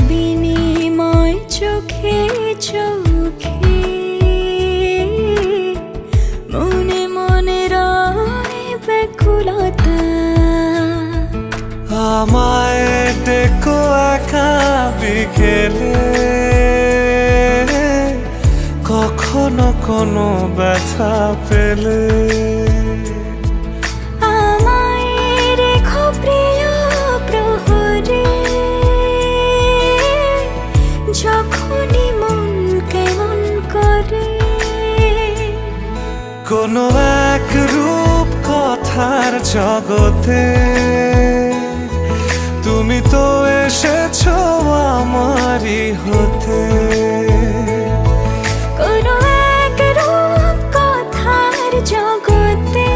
বিনিময় চোখে চোখে, মনে মনে রয় ব্যাকুলতা। আমায় ডেকো একা বিকেলে, কখনো কোনো ব্যথা পেলে। আমায় রেখো প্রিয় প্রহরে, যখনই মন কেমন করে। কোনো এক রূপ কথার জগতে তুমি তো এসেছো আমারই হতে। কোনো এক রূপ কথার জগতে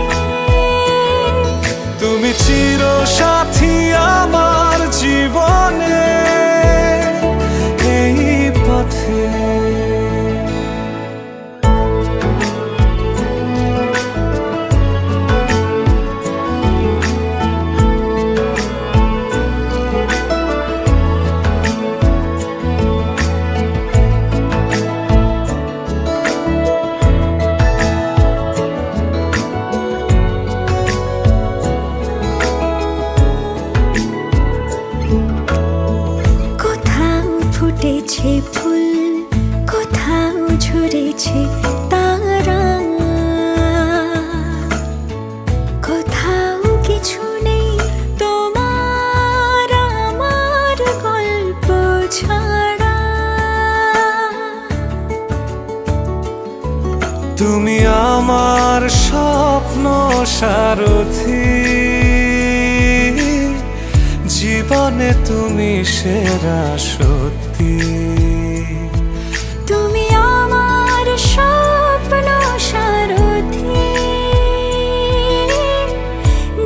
তুমি চির সাথী আমার জীবনে, এই পথে। ফুটেছে ফুল, কোথাও ঝরেছে তারা, কোথাও কিছু নেই তোমার আমার গল্প ছাড়া। তুমি আমার স্বপ্ন সারথি, জীবনে তুমি সেরা সত্যি। তুমি আমার স্বপ্ন সারথি,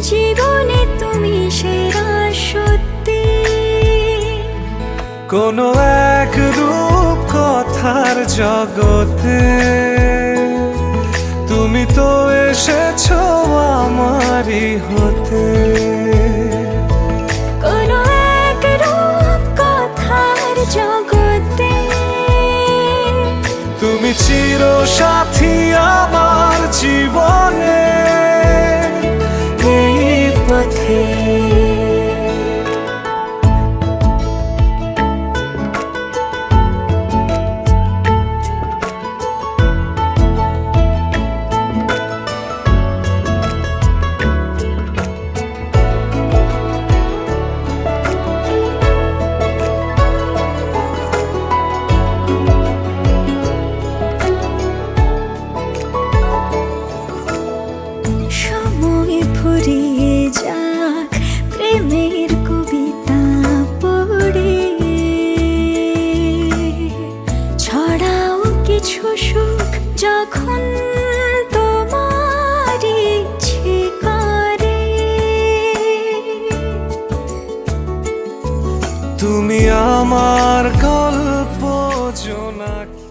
জীবনে তুমি সেরা সত্যি। কোনো এক রূপ কথার জগতে তুমি তো এসেছো আমারই হতে। কোনো এক রূপ কথার জগতে তুমি চির সাথী আমার জীবনে, এই পথে। সময় ফুরিয়ে যাক প্রেমের কবিতা পড়ে, ছড়াও কিছু সুখ যখন তোমার ইচ্ছে করে। তুমি আমার গল্প জোনাকি।